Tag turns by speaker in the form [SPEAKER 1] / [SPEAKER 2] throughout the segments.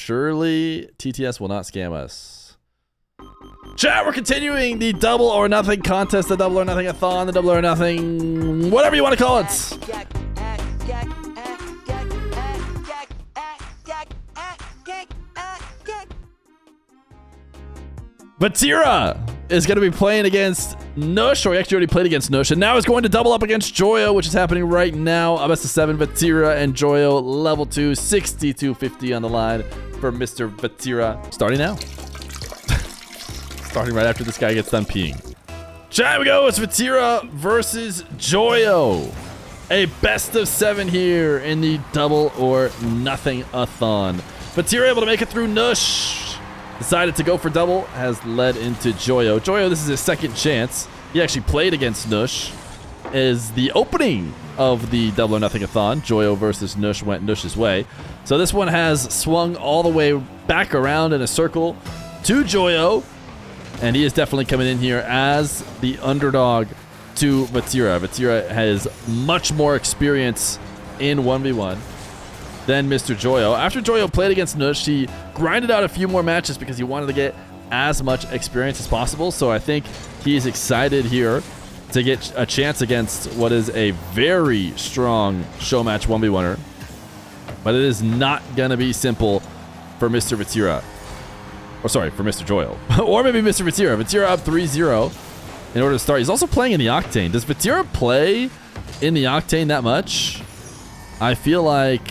[SPEAKER 1] Surely TTS will not scam us. Chat, we're continuing the double or nothing contest, the double or nothing-a-thon, the double or nothing, whatever you want to call it. Vatira is going to be playing against Nush, or he actually already played against Nush, and now is going to double up against Joyo, which is happening right now. A best of 7, Vatira and Joyo, level 2, 6250 on the line for Mr. Vatira. Starting now. Starting right after this guy gets done peeing. Here we go. It's Vatira versus Joyo. A best of 7 here in the double or nothing-a-thon. Vatira able to make it through Nush. Decided to go for double, has led into Joyo. Joyo, this is his second chance. He actually played against Nush. Is the opening of the double or nothing-a-thon. Joyo versus Nush went Nush's way. So this one has swung all the way back around in a circle to Joyo. And he is definitely coming in here as the underdog to Vatira. Vatira has much more experience in 1v1 than Mr. Joyo. After Joyo played against Nush, he grinded out a few more matches because he wanted to get as much experience as possible. So I think he's excited here to get a chance against what is a very strong show match 1v1er. But it is not going to be simple for Mr. Vatira. Or sorry, for Mr. Joyo. Or maybe Mr. Vatira. Vatira up 3-0 in order to start. He's also playing in the Octane. Does Vatira play in the Octane that much? I feel like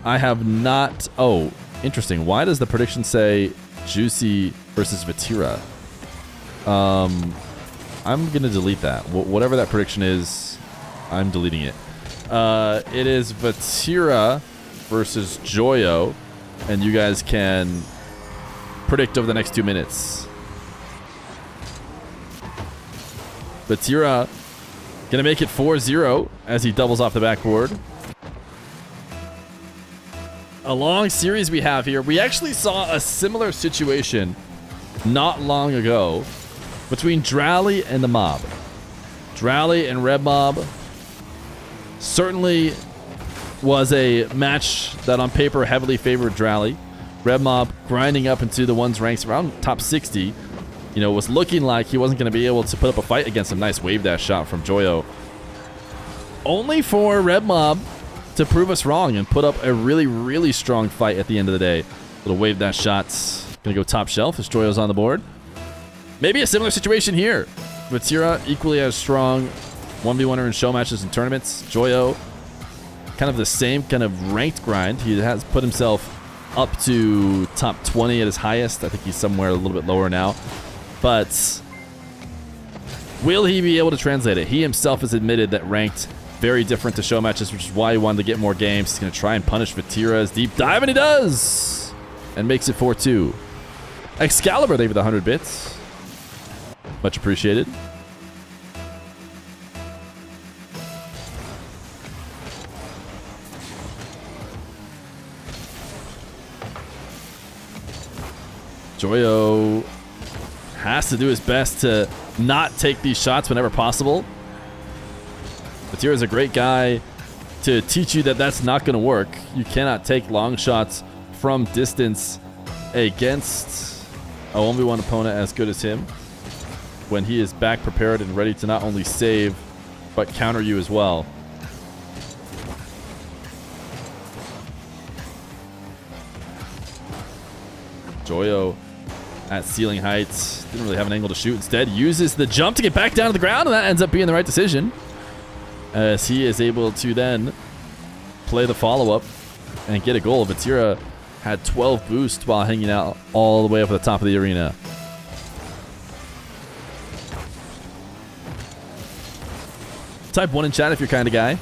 [SPEAKER 1] I have not... Oh, interesting. Why does the prediction say Juicy versus Vatira? I'm going to delete that. Whatever that prediction is, I'm deleting it. It is Vatira versus Joyo. And you guys can... predict over the next 2 minutes. Vatira gonna make it 4-0 as he doubles off the backboard. A long series we have here. We actually saw a similar situation not long ago between Drally and the Mob. Drally and Red Mob certainly was a match that on paper heavily favored Drally. Red Mob grinding up into the ones ranks around top 60. You know, was looking like he wasn't going to be able to put up a fight against a nice wave dash shot from Joyo. Only for Red Mob to prove us wrong and put up a really, really strong fight at the end of the day. Little wave dash shots. Going to go top shelf as Joyo's on the board. Maybe a similar situation here. Vatira equally as strong 1v1er in show matches and tournaments. Joyo, kind of the same kind of ranked grind. He has put himself up to top 20 at his highest. I think he's somewhere a little bit lower now. But will he be able to translate it? He himself has admitted that ranked very different to show matches, which is why he wanted to get more games. He's going to try and punish Vatira's deep dive, and he does! And makes it 4-2. Excalibur, thank you for the 100 bits. Much appreciated. Joyo has to do his best to not take these shots whenever possible. Vatira is a great guy to teach you that that's not going to work. You cannot take long shots from distance against a 1v1 opponent as good as him when he is back prepared and ready to not only save but counter you as well. Joyo at ceiling heights. Didn't really have an angle to shoot. Instead, uses the jump to get back down to the ground, and that ends up being the right decision, as he is able to then play the follow-up and get a goal. Vatira had 12 boost while hanging out all the way up at the top of the arena. Type 1 in chat if you're kind of guy.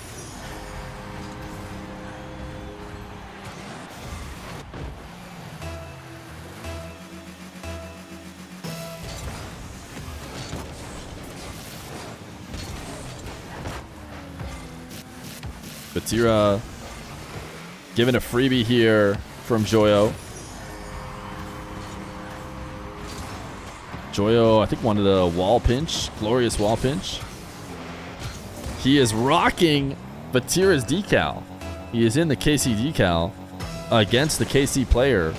[SPEAKER 1] Vatira given a freebie here from Joyo. Joyo, I think, wanted a wall pinch. Glorious wall pinch. He is rocking Vatira's decal. He is in the KC decal. against the KC player.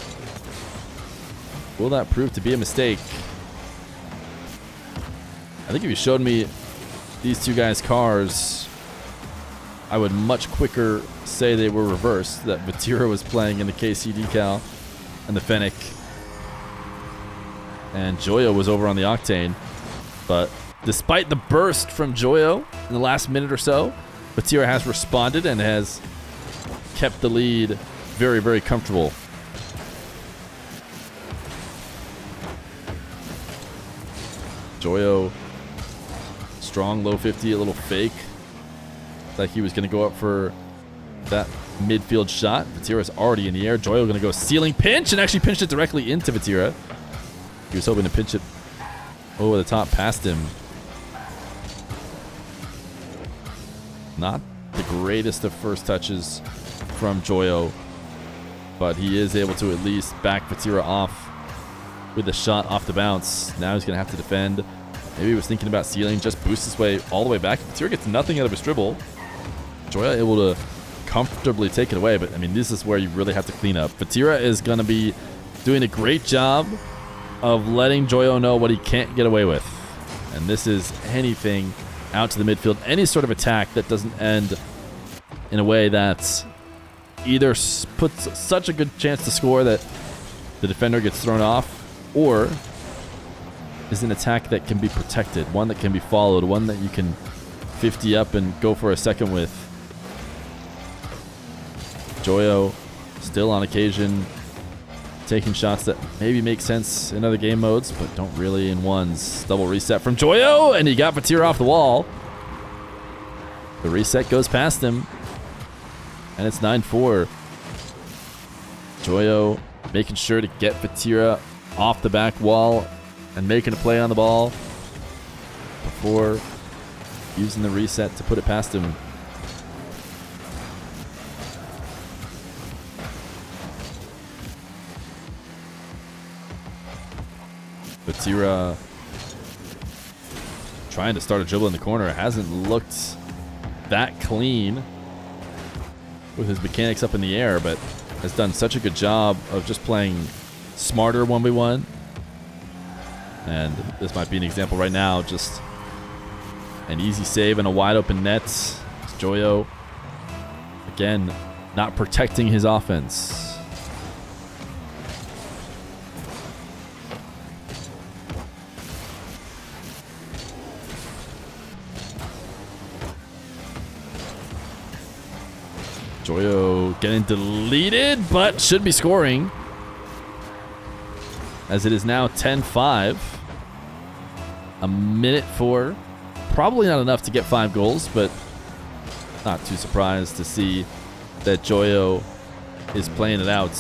[SPEAKER 1] Will that prove to be a mistake? I think if you showed me these two guys' cars, I would much quicker say they were reversed, that Vatira was playing in the KC decal and the Fennec, and Joyo was over on the Octane. But despite the burst from Joyo in the last minute or so, Vatira has responded and has kept the lead very, very comfortable. Joyo, strong low 50, a little fake. Like he was going to go up for that midfield shot. Vatira's already in the air. Joyo going to go ceiling pinch and actually pinched it directly into Vatira. He was hoping to pinch it over the top past him. Not the greatest of first touches from Joyo, but he is able to at least back Vatira off with a shot off the bounce. Now he's going to have to defend. Maybe he was thinking about sealing, just boost his way all the way back. Vatira gets nothing out of his dribble. Joyo able to comfortably take it away, but I mean, this is where you really have to clean up. Vatira is going to be doing a great job of letting Joyo know what he can't get away with. And this is anything out to the midfield, any sort of attack that doesn't end in a way that either puts such a good chance to score that the defender gets thrown off, or is an attack that can be protected, one that can be followed, one that you can 50 up and go for a second with. Joyo still on occasion taking shots that maybe make sense in other game modes, but don't really in ones. Double reset from Joyo, and he got Vatira off the wall. The reset goes past him, and it's 9-4. Joyo making sure to get Vatira off the back wall and making a play on the ball before using the reset to put it past him. Vatira trying to start a dribble in the corner. Hasn't looked that clean with his mechanics up in the air, but has done such a good job of just playing smarter 1v1. And this might be an example right now. Just an easy save and a wide open net. Joyo, again, not protecting his offense. Joyo getting deleted, but should be scoring, as it is now 10-5. A minute 4. Probably not enough to get 5 goals, but not too surprised to see that Joyo is playing it out.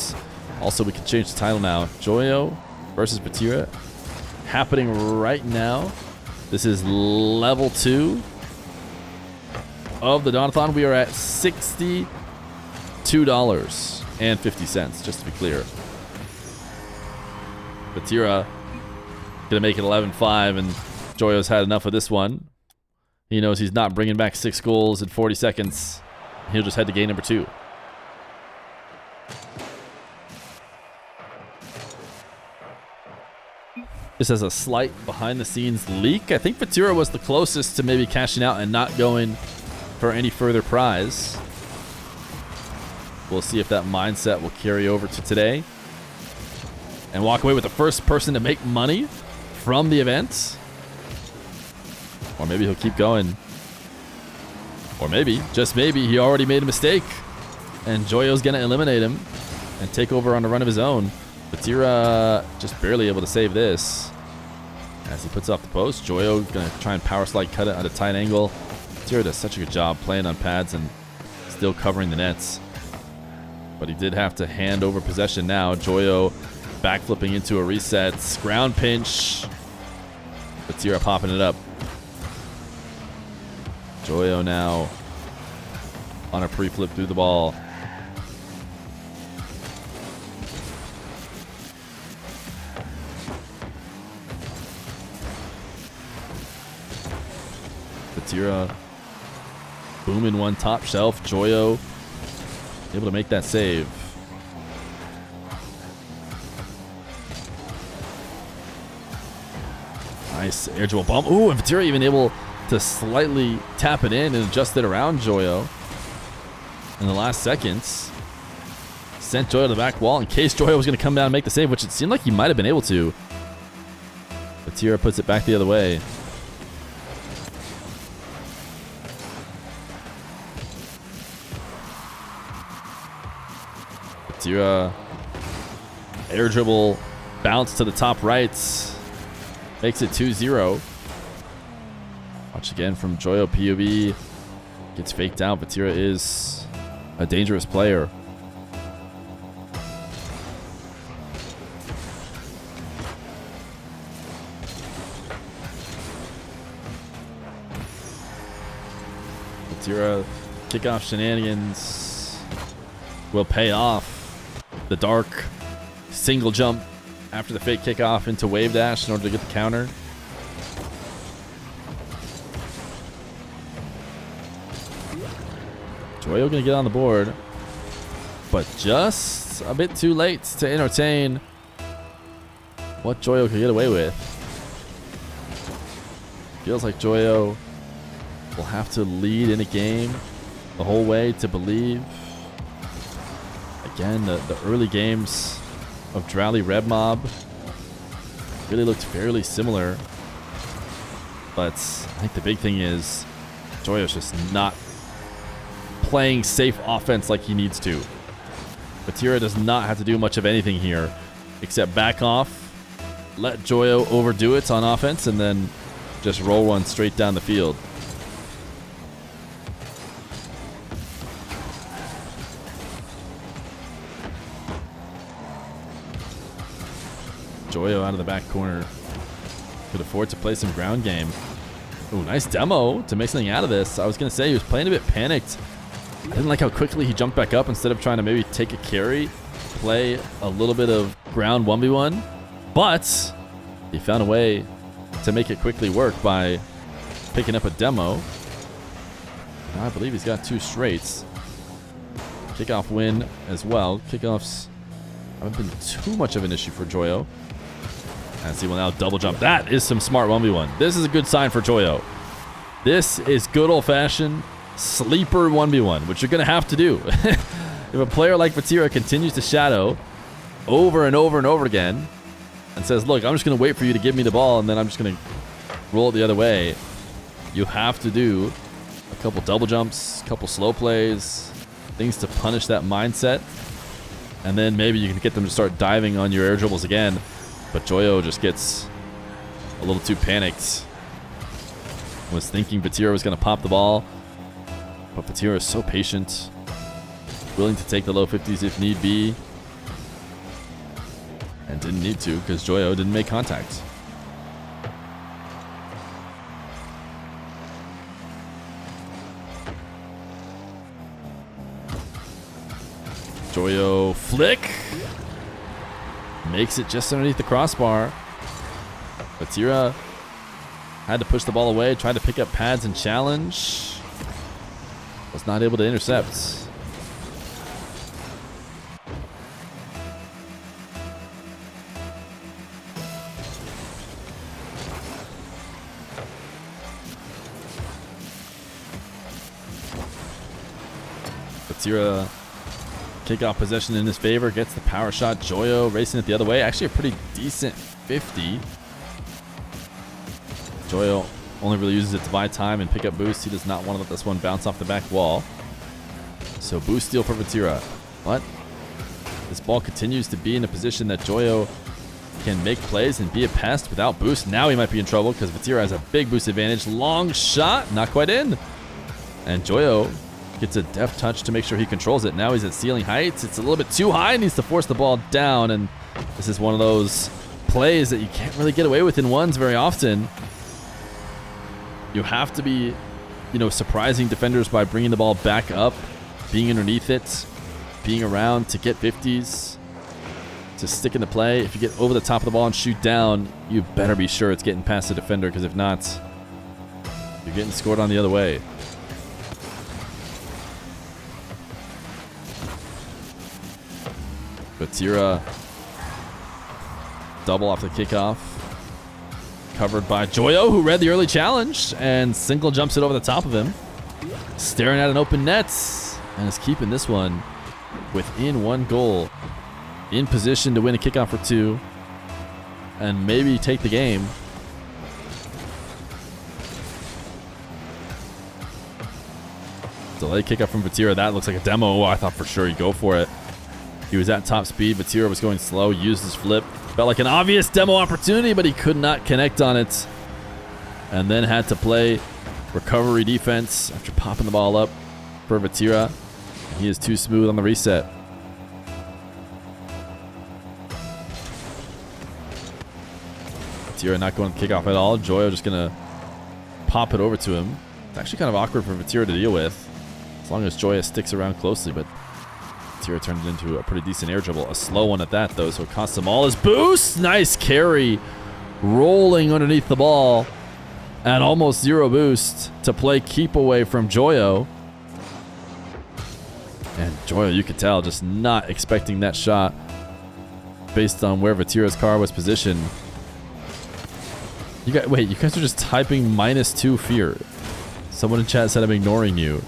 [SPEAKER 1] Also, we can change the title now. Joyo versus Vatira happening right now. This is level 2 of the Donathon. We are at $62.50, just to be clear. Vatira gonna make it 11-5, and Joyo's had enough of this one. He knows he's not bringing back 6 goals in 40 seconds. He'll just head to game number 2. This has a slight behind-the-scenes leak. I think Vatira was the closest to maybe cashing out and not going for any further prize. We'll see if that mindset will carry over to today and walk away with the first person to make money from the event. Or maybe he'll keep going. Or maybe, just maybe, he already made a mistake and Joyo's going to eliminate him and take over on a run of his own. Vatira just barely able to save this. As he puts off the post, Joyo going to try and power slide cut it at a tight angle. Vatira does such a good job playing on pads and still covering the nets. But he did have to hand over possession now. Joyo backflipping into a reset. Ground pinch. Vatira popping it up. Joyo now on a pre-flip through the ball. Vatira booming one top shelf. Joyo able to make that save. Nice air dribble bump. Ooh, and Vatira even able to slightly tap it in and adjust it around Joyo in the last seconds. Sent Joyo to the back wall in case Joyo was going to come down and make the save, which it seemed like he might have been able to. Vatira puts it back the other way. Vatira air dribble bounce to the top right. Makes it 2-0. Watch again from Joyo POV. Gets faked out. Vatira is a dangerous player. Vatira kickoff shenanigans will pay off. The dark single jump after the fake kickoff into wave dash in order to get the counter. Joyo gonna get on the board, but just a bit too late to entertain what Joyo could get away with. Feels like Joyo will have to lead in a game the whole way to believe. Again, the early games of Drowley Red Mob really looked fairly similar, but I think the big thing is Joyo's just not playing safe offense like he needs to. Vatira does not have to do much of anything here except back off, let Joyo overdo it on offense, and then just roll one straight down the field. Joyo out of the back corner. Could afford to play some ground game. Ooh, nice demo to make something out of this. I was going to say he was playing a bit panicked. I didn't like how quickly he jumped back up instead of trying to maybe take a carry, play a little bit of ground 1v1. But he found a way to make it quickly work by picking up a demo. Now I believe he's got 2 straights. Kickoff win as well. Kickoffs haven't been too much of an issue for Joyo. As he will now double jump. That is some smart 1v1. This is a good sign for Joyo. This is good old-fashioned sleeper 1v1, which you're going to have to do. If a player like Vatira continues to shadow over and over and over again and says, look, I'm just going to wait for you to give me the ball and then I'm just going to roll it the other way, you have to do a couple double jumps, a couple slow plays, things to punish that mindset, and then maybe you can get them to start diving on your air dribbles again. But Joyo just gets a little too panicked. Was thinking Vatira was going to pop the ball, but Vatira is so patient, willing to take the low 50s if need be, and didn't need to because Joyo didn't make contact. Joyo flick. Makes it just underneath the crossbar. Vatira had to push the ball away, tried to pick up pads and challenge. Was not able to intercept. Vatira kickoff possession in his favor, gets the power shot. Joyo racing it the other way. Actually a pretty decent 50. Joyo only really uses it to buy time and pick up boost. He does not want to let this one bounce off the back wall. So boost steal for Vatira. But this ball continues to be in a position that Joyo can make plays and be a pest without boost. Now he might be in trouble because Vatira has a big boost advantage. Long shot, not quite in. And Joyo gets a deft touch to make sure he controls it. Now he's at ceiling heights. It's a little bit too high. Needs to force the ball down. And this is one of those plays that you can't really get away with in ones very often. You have to be, surprising defenders by bringing the ball back up, being underneath it, being around to get 50s, to stick in the play. If you get over the top of the ball and shoot down, you better be sure it's getting past the defender, because if not, you're getting scored on the other way. Vatira double off the kickoff. covered by Joyo, who read the early challenge and single jumps it over the top of him. Staring at an open net and is keeping this one within 1 goal. In position to win a kickoff for 2 and maybe take the game. Delayed kickoff from Vatira. That looks like a demo. Oh, I thought for sure he'd go for it. He was at top speed. Vatira was going slow, used his flip. Felt like an obvious demo opportunity, but he could not connect on it. And then had to play recovery defense after popping the ball up for Vatira. He is too smooth on the reset. Vatira not going to kick off at all. Joyo just going to pop it over to him. It's actually kind of awkward for Vatira to deal with, as long as Joyo sticks around closely, but Vatira turned it into a pretty decent air dribble. A slow one at that, though, so it costs him all his boost. Nice carry, rolling underneath the ball at almost 0 boost to play keep away from Joyo. And Joyo, you could tell, just not expecting that shot based on where Vatira's car was positioned. You guys are just typing -2 Feer. Someone in chat said I'm ignoring you.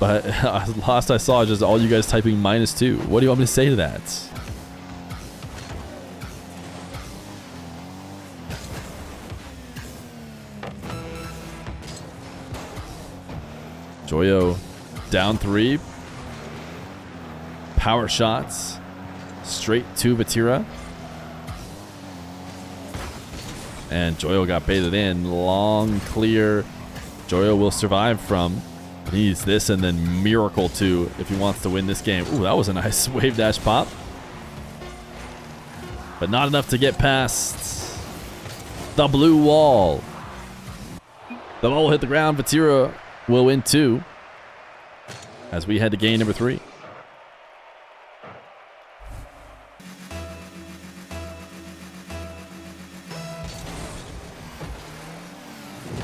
[SPEAKER 1] But last I saw, just all you guys typing -2. What do you want me to say to that? Joyo down 3. Power shots straight to Vatira. And Joyo got baited in. Long clear. Joyo will survive from. Needs this and then Miracle 2 if he wants to win this game. Ooh, that was a nice wave dash pop. But not enough to get past the blue wall. The ball will hit the ground. Vatira will win 2 as we head to game number 3.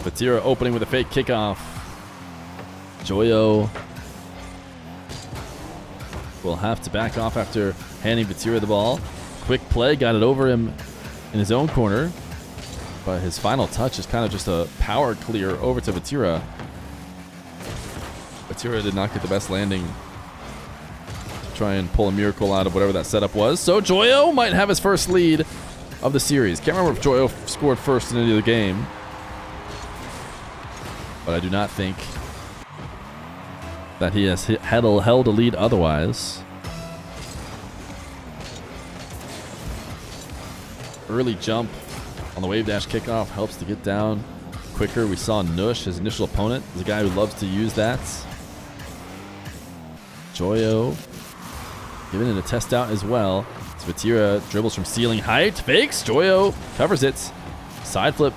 [SPEAKER 1] Vatira opening with a fake kickoff. Joyo will have to back off after handing Vatira the ball. Quick play, got it over him in his own corner. But his final touch is kind of just a power clear over to Vatira. Vatira did not get the best landing to try and pull a miracle out of whatever that setup was. So Joyo might have his first lead of the series. Can't remember if Joyo scored first in any of the game. But I do not think that he has held a lead otherwise. Early jump on the wave dash kickoff helps to get down quicker. We saw Nush, his initial opponent, is a guy who loves to use that. Joyo giving it a test out as well. Vatira dribbles from ceiling height, fakes. Joyo covers it. Side flip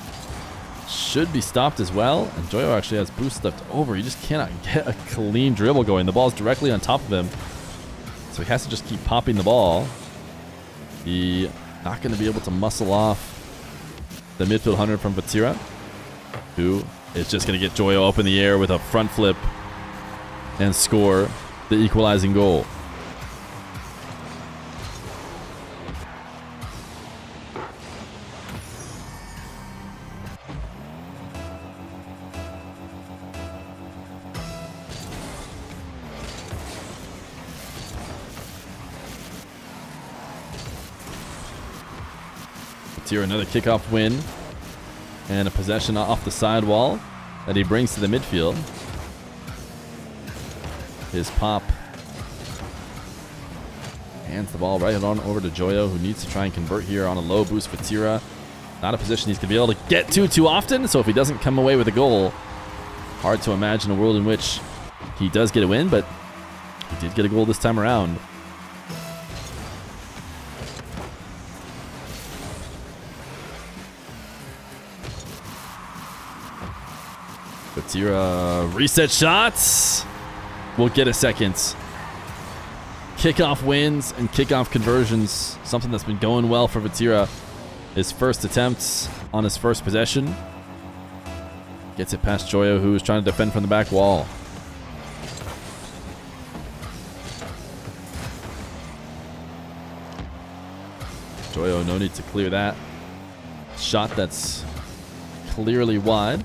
[SPEAKER 1] should be stopped as well. And Joyo actually has boost left over. You just cannot get a clean dribble going. The ball's directly on top of him, so he has to just keep popping the ball. He not going to be able to muscle off the midfield 100 from Vatira, who is just going to get Joyo up in the air with a front flip and score the equalizing goal. Vatira another kickoff win and a possession off the sidewall that he brings to the midfield. His pop hands the ball right on over to Joyo, who needs to try and convert here on a low boost. Vatira, not a position he's going to be able to get to too often, so if he doesn't come away with a goal, hard to imagine a world in which he does get a win, but he did get a goal this time around. Vatira reset shots. We'll get a second. Kickoff wins and kickoff conversions, something that's been going well for Vatira. His first attempts on his first possession. Gets it past Joyo, who is trying to defend from the back wall. Joyo, no need to clear that. shot that's clearly wide,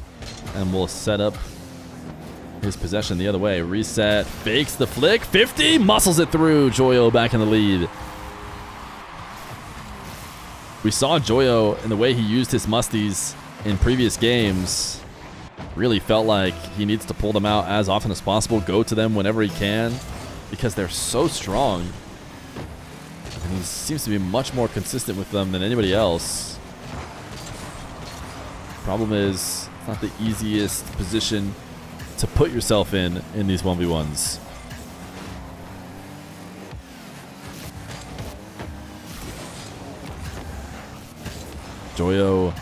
[SPEAKER 1] and will set up his possession the other way. Reset, fakes the flick, 50, muscles it through. Joyo back in the lead. We saw Joyo in the way he used his musties in previous games. Really felt like he needs to pull them out as often as possible, go to them whenever he can, because they're so strong. And he seems to be much more consistent with them than anybody else. Problem is, it's not the easiest position to put yourself in these 1v1s. Joyo,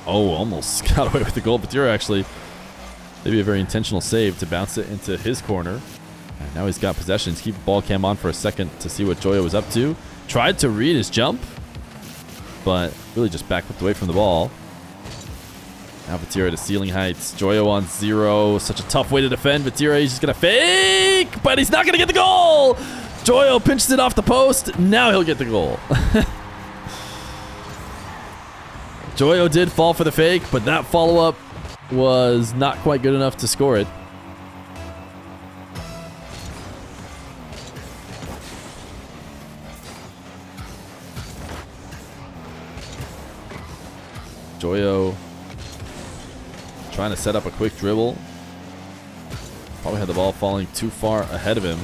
[SPEAKER 1] almost got away with the goal. Vatira actually, maybe a very intentional save to bounce it into his corner. And now he's got possessions. Keep ball cam on for a second to see what Joyo was up to. Tried to read his jump, but really just backflipped away from the ball. Now Vatira to ceiling heights. Joyo on 0. Such a tough way to defend. Vatira, he's just going to fake, but he's not going to get the goal. Joyo pinches it off the post. Now he'll get the goal. Joyo did fall for the fake, but that follow-up was not quite good enough to score it. Joyo trying to set up a quick dribble. Probably had the ball falling too far ahead of him.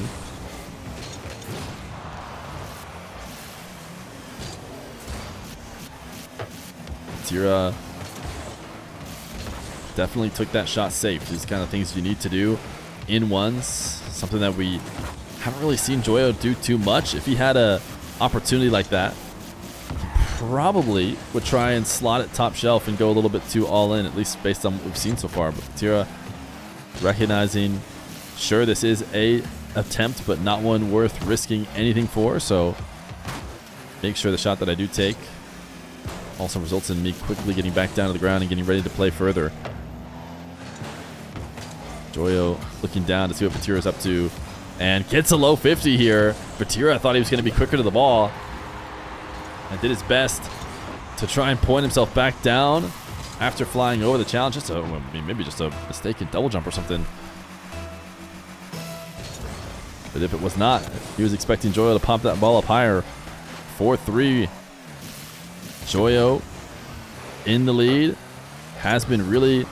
[SPEAKER 1] Vatira definitely took that shot safe. These kind of things you need to do in ones. Something that we haven't really seen Joyo do too much. If he had a opportunity like that, probably would try and slot it top shelf and go a little bit too all in, at least based on what we've seen so far. But Vatira recognizing, sure, this is a attempt, but not one worth risking anything for. So make sure the shot that I do take also results in me quickly getting back down to the ground and getting ready to play further. Joyo looking down to see what Vatira's up to and gets a low 50 here. Vatira thought he was going to be quicker to the ball and did his best to try and point himself back down after flying over the challenge. Maybe just a mistaken double jump or something. But if it was not, he was expecting Joyo to pop that ball up higher. 4-3. Joyo in the lead. Has been really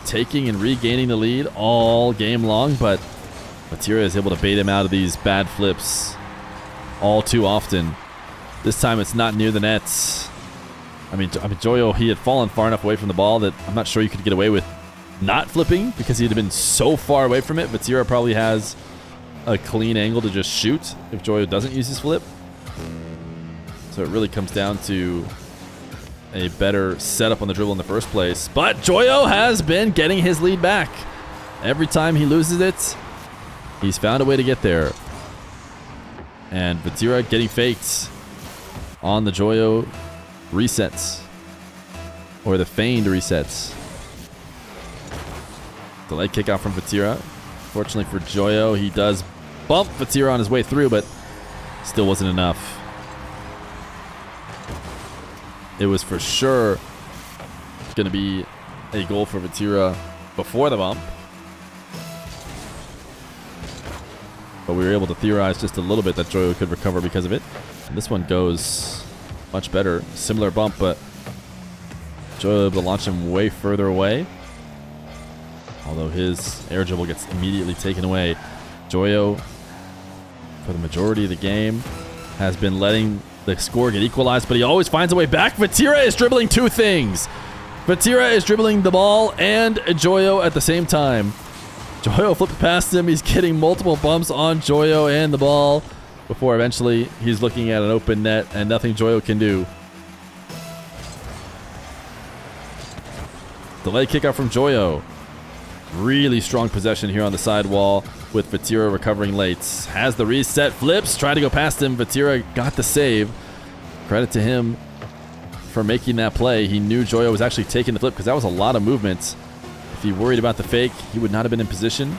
[SPEAKER 1] taking and regaining the lead all game long, but Vatira is able to bait him out of these bad flips all too often. This time it's not near the nets. I mean, Joyo, he had fallen far enough away from the ball that I'm not sure you could get away with not flipping because he'd have been so far away from it. Vatira probably has a clean angle to just shoot if Joyo doesn't use his flip. So it really comes down to a better setup on the dribble in the first place. But Joyo has been getting his lead back. Every time he loses it, he's found a way to get there. And Vatira getting faked on the Joyo resets, or the feigned resets. Delayed kick out from Vatira. Fortunately for Joyo, he does bump Vatira on his way through, but still wasn't enough. It was for sure going to be a goal for Vatira before the bump, but we were able to theorize just a little bit that Joyo could recover because of it. And this one goes much better. Similar bump, but Joyo able to launch him way further away. Although his air dribble gets immediately taken away. Joyo, for the majority of the game, has been letting the score get equalized, but he always finds a way back. Vatira is dribbling two things. Vatira is dribbling the ball and Joyo at the same time. Joyo flipped past him. He's getting multiple bumps on Joyo and the ball before eventually he's looking at an open net and nothing Joyo can do. Delayed kick out from Joyo. Really strong possession here on the side wall with Vatira recovering late. Has the reset, flips, tried to go past him. Vatira got the save. Credit to him for making that play. He knew Joyo was actually taking the flip because that was a lot of movement. If he worried about the fake, he would not have been in position.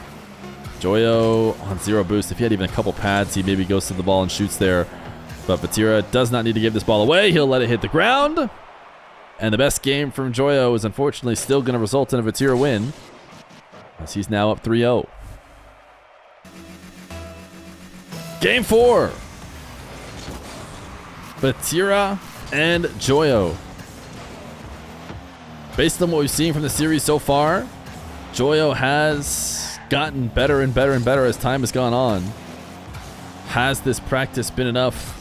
[SPEAKER 1] Joyo on 0 boost. If he had even a couple pads, he maybe goes to the ball and shoots there. But Vatira does not need to give this ball away. He'll let it hit the ground. And the best game from Joyo is unfortunately still going to result in a Vatira win, as he's now up 3-0. Game 4. Vatira and Joyo. Based on what we've seen from the series so far, Joyo has gotten better and better and better as time has gone on. Has this practice been enough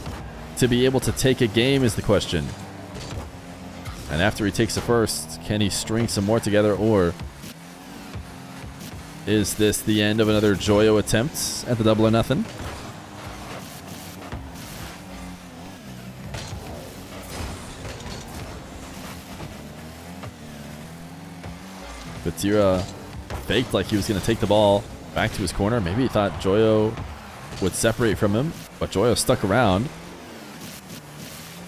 [SPEAKER 1] to be able to take a game is the question. And after he takes the first, can he string some more together, or is this the end of another Joyo attempt at the double or nothing? Vatira faked like he was going to take the ball back to his corner. Maybe he thought Joyo would separate from him, but Joyo stuck around.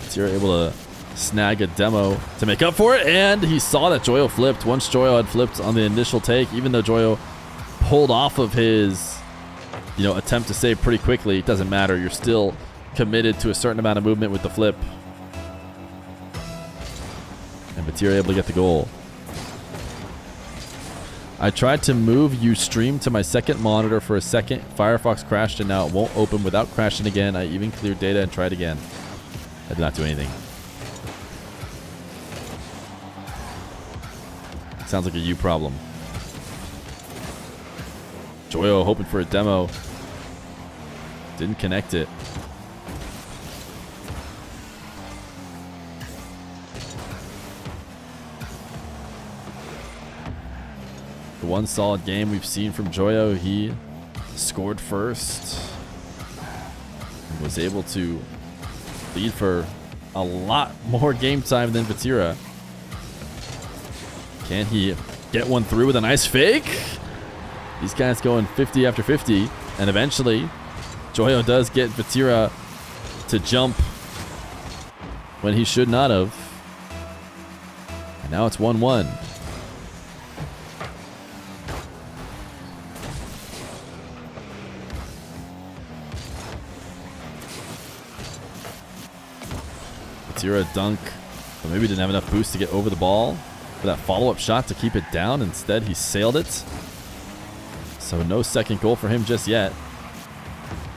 [SPEAKER 1] Vatira able to snag a demo to make up for it, and he saw that Joyo flipped. Once Joyo had flipped on the initial take, even though Joyo pulled off of his attempt to save pretty quickly, it doesn't matter. You're still committed to a certain amount of movement with the flip. And Vatira able to get the goal. I tried to move Ustream to my second monitor for a second. Firefox crashed and now it won't open without crashing again. I even cleared data and tried again. I did not do anything. Sounds like a you problem. Joyo hoping for a demo. Didn't connect it. The one solid game we've seen from Joyo, he scored first and was able to lead for a lot more game time than Vatira. Can he get one through with a nice fake? These guys going 50 after 50, and eventually Joyo does get Vatira to jump when he should not have. And now it's 1-1. Vatira dunk, but maybe didn't have enough boost to get over the ball for that follow-up shot to keep it down. Instead, he sailed it. So no second goal for him just yet.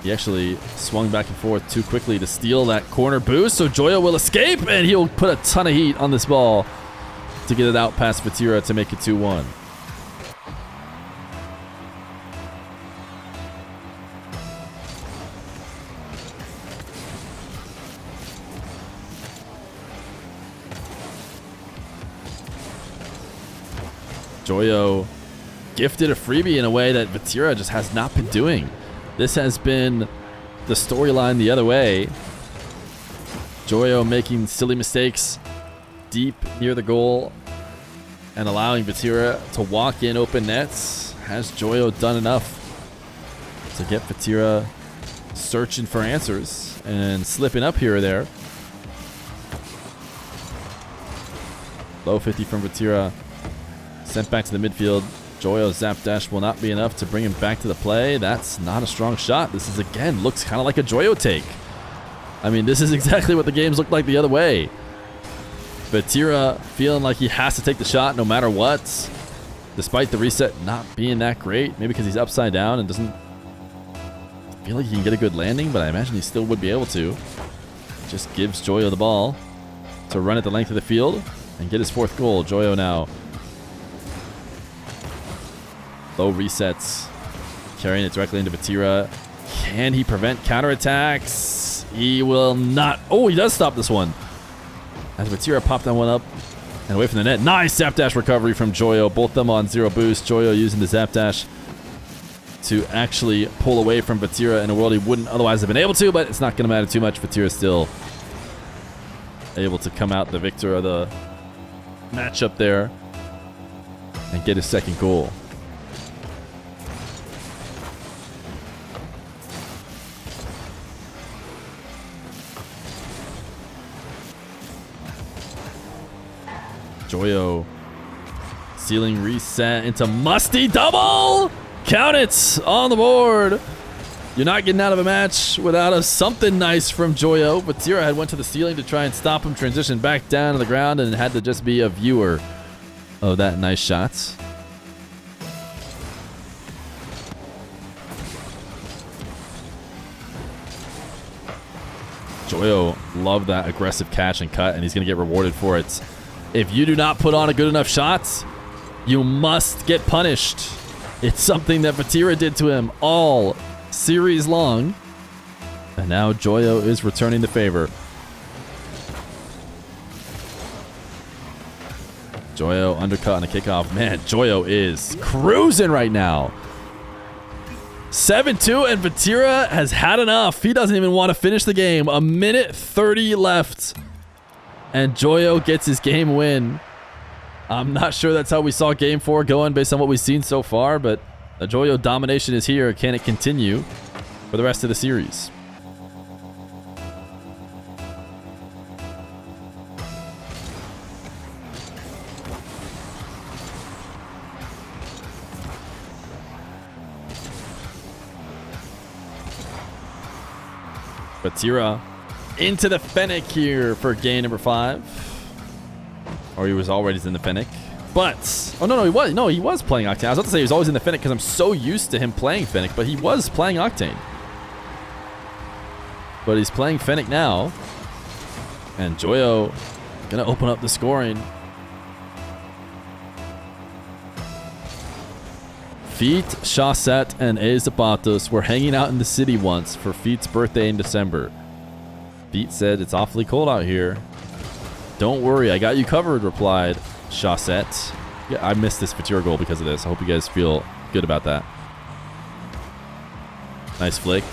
[SPEAKER 1] He actually swung back and forth too quickly to steal that corner boost. So Joyo will escape, and he'll put a ton of heat on this ball to get it out past Vatira to make it 2-1. Joyo gifted a freebie in a way that Vatira just has not been doing. This has been the storyline the other way. Joyo making silly mistakes deep near the goal and allowing Vatira to walk in open nets. Has Joyo done enough to get Vatira searching for answers and slipping up here or there? Low 50 from Vatira. Sent back to the midfield. Joyo's zap dash will not be enough to bring him back to the play. That's not a strong shot. This is, again, looks kind of like a Joyo take. I mean, this is exactly what the games looked like the other way. Vatira feeling like he has to take the shot no matter what, despite the reset not being that great. Maybe because he's upside down and doesn't feel like he can get a good landing, but I imagine he still would be able to. Just gives Joyo the ball to run at the length of the field and get his fourth goal. Joyo now low resets, carrying it directly into Vatira. Can he prevent counterattacks? He will not. Oh, he does stop this one. As Vatira popped that one up and away from the net. Nice zap dash recovery from Joyo. Both of them on 0 boost. Joyo using the zap dash to actually pull away from Vatira in a world he wouldn't otherwise have been able to, but it's not going to matter too much. Vatira still able to come out the victor of the matchup there and get his second goal. Joyo ceiling reset into Musty double. Count it on the board. You're not getting out of a match without something nice from Joyo. Vatira had went to the ceiling to try and stop him, transition back down to the ground, and had to just be a viewer of that nice shot. Joyo loved that aggressive catch and cut, and he's going to get rewarded for it. If you do not put on a good enough shot, you must get punished. It's something that Vatira did to him all series long, and now Joyo is returning the favor. Joyo undercut on a kickoff. Man, Joyo is cruising right now. 7-2, and Vatira has had enough. He doesn't even want to finish the game. 1:30 left, and Joyo gets his game win. I'm not sure that's how we saw Game 4 going based on what we've seen so far, but the Joyo domination is here. Can it continue for the rest of the series? Vatira into the Fennec here for game number 5. Or he was already in the Fennec. But, oh no, he was. No, he was playing Octane. I was about to say he was always in the Fennec because I'm so used to him playing Fennec, but he was playing Octane. But he's playing Fennec now. And Joyo gonna open up the scoring. Feet, Chaussette, and A Zapatos were hanging out in the city once for Feet's birthday in December. Feet said, "It's awfully cold out here." "Don't worry, I got you covered," replied Chaussette. Yeah, I missed this Vatira goal because of this. I hope you guys feel good about that. Nice flick.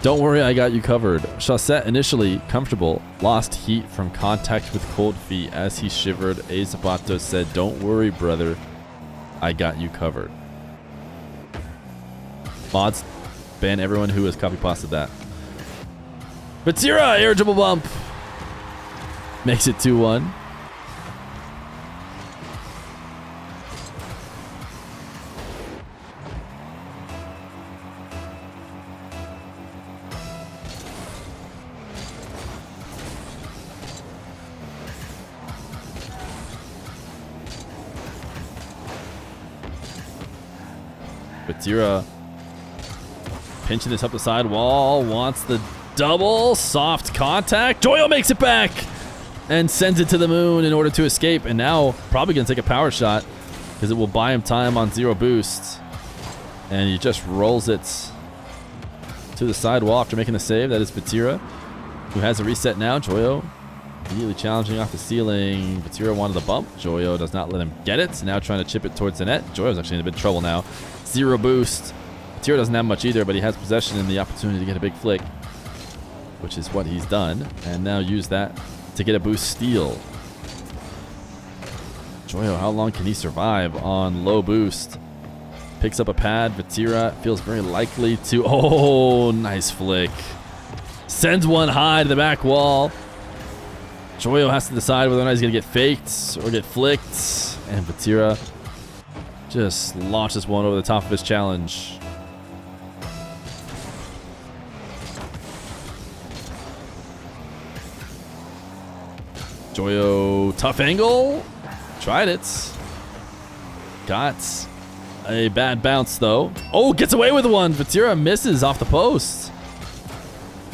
[SPEAKER 1] "Don't worry, I got you covered." Chaussette, initially comfortable, lost heat from contact with cold feet. As he shivered, A Zapato said, "Don't worry, brother, I got you covered." Mods, ban everyone who has copy pasted that. Vatira, air dribble bump. Makes it 2-1. Vatira pinching this up the side wall, wants the double, soft contact. Joyo makes it back and sends it to the moon in order to escape, and now probably going to take a power shot because it will buy him time on 0 boost. And he just rolls it to the side wall after making the save. That is Vatira, who has a reset now. Joyo immediately challenging off the ceiling. Vatira wanted the bump. Joyo does not let him get it. Now trying to chip it towards the net. Joyo's actually in a bit of trouble now. 0 boost. Vatira doesn't have much either, but he has possession and the opportunity to get a big flick, which is what he's done. And now use that to get a boost steal. Joyo, how long can he survive on low boost? Picks up a pad. Vatira feels very likely to... Oh, nice flick. Sends one high to the back wall. Joyo has to decide whether or not he's going to get faked or get flicked. And Vatira just launches one over the top of his challenge. Joyo, tough angle. Tried it. Got a bad bounce, though. Oh, gets away with one. Vatira misses off the post.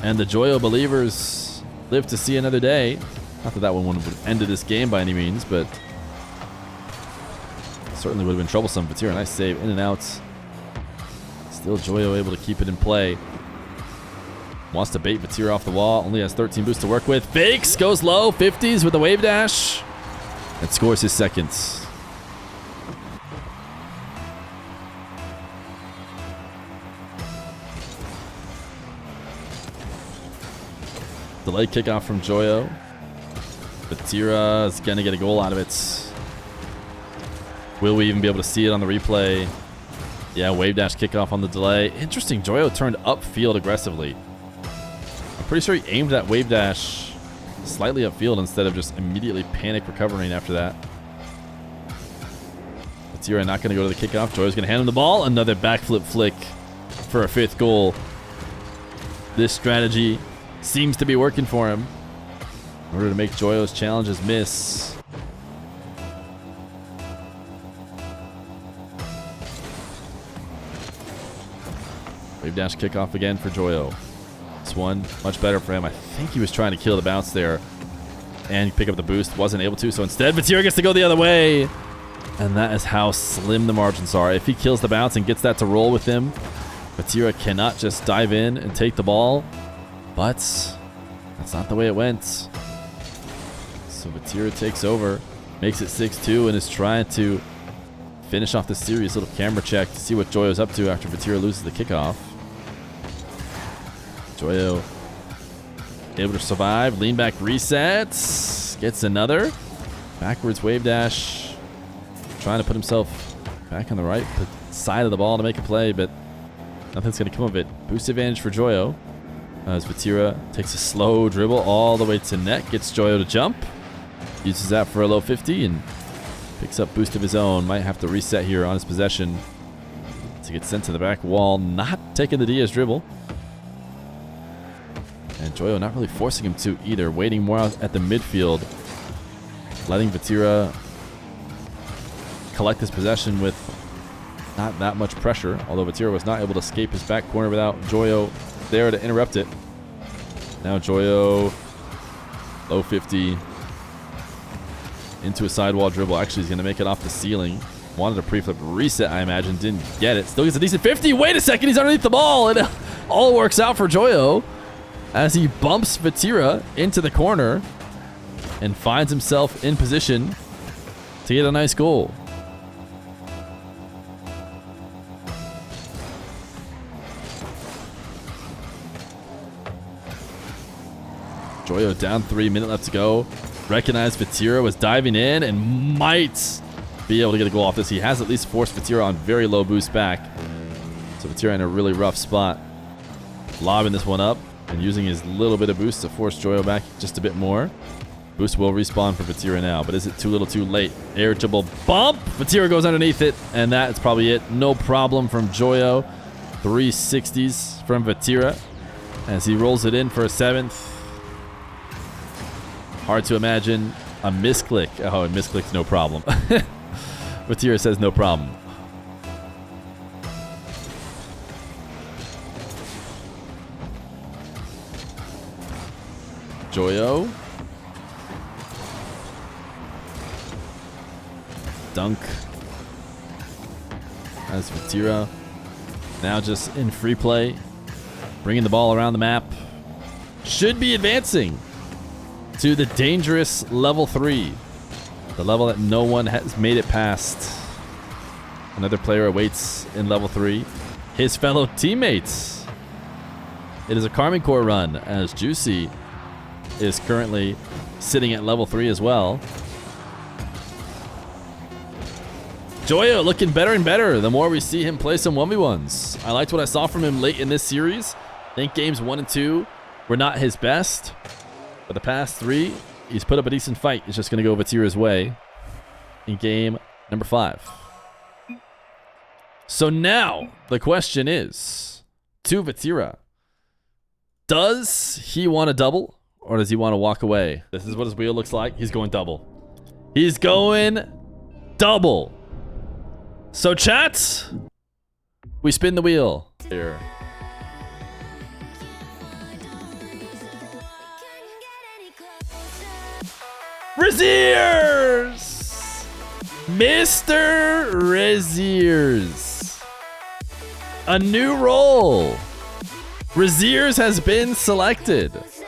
[SPEAKER 1] And the Joyo believers live to see another day. Not that that one would have ended this game by any means, but certainly would have been troublesome. Vatira, nice save, in and out. Still Joyo able to keep it in play. Wants to bait Vatira off the wall. Only has 13 boosts to work with. Fakes, goes low, 50s with the wave dash. And scores his seconds. Delayed kickoff from Joyo. Vatira is going to get a goal out of it. Will we even be able to see it on the replay? Yeah, wave dash kickoff on the delay. Interesting, Joyo turned upfield aggressively. I'm pretty sure he aimed that wave dash slightly upfield instead of just immediately panic recovering after that. Vatira not going to go to the kickoff. Joyo's going to hand him the ball. Another backflip flick for a 5th goal. This strategy seems to be working for him in order to make Joyo's challenges miss. Wave dash kickoff again for Joyo. This one much better for him. I think he was trying to kill the bounce there and pick up the boost. Wasn't able to, so instead Vatira gets to go the other way. And that is how slim the margins are. If he kills the bounce and gets that to roll with him, Vatira cannot just dive in and take the ball. But that's not the way it went. So Vatira takes over, makes it 6-2, and is trying to finish off the series. Little camera check to see what Joyo's up to after Vatira loses the kickoff. Joyo able to survive. Lean back resets. Gets another. Backwards wave dash. Trying to put himself back on the right side of the ball to make a play, but nothing's going to come of it. Boost advantage for Joyo. As Vatira takes a slow dribble all the way to net. Gets Joyo to jump. Uses that for a low 50 and picks up boost of his own. Might have to reset here on his possession to get sent to the back wall. Not taking the Diaz dribble. And Joyo not really forcing him to either. Waiting more out at the midfield. Letting Vatira collect his possession with not that much pressure. Although Vatira was not able to escape his back corner without Joyo there to interrupt it. Now Joyo, low 50. Into a sidewall dribble. Actually, he's going to make it off the ceiling. Wanted a pre-flip reset, I imagine. Didn't get it. Still gets a decent 50. Wait a second. He's underneath the ball. And all works out for Joyo as he bumps Vatira into the corner and finds himself in position to get a nice goal. Joyo down 3, minute left to go. Recognized Vatira was diving in and might be able to get a goal off this. He has at least forced Vatira on very low boost back. So Vatira in a really rough spot. Lobbing this one up and using his little bit of boost to force Joyo back just a bit more. Boost will respawn for Vatira now, but is it too little too late? Air dribble bump. Vatira goes underneath it, and that's probably it. No problem from Joyo. 360s from Vatira as he rolls it in for a 7th. Hard to imagine a misclick. Oh, a misclick's no problem. Vatira says no problem. Joyo. Dunk. As Vatira now just in free play. Bringing the ball around the map. Should be advancing to the dangerous level 3. The level that no one has made it past. Another player awaits in level 3. His fellow teammates. It is a Karmine Core run as Juicy is currently sitting at level 3 as well. Joyo looking better and better the more we see him play some 1v1s. I liked what I saw from him late in this series. I think games 1 and 2 were not his best. But the past 3, he's put up a decent fight. It's just going to go Vatira's way in game number 5. So now the question is to Vatira. Does he want to double or does he want to walk away? This is what his wheel looks like. He's going double. He's going double. So chat, we spin the wheel here. Raziers! Mr. Raziers. A new role. Raziers has been selected.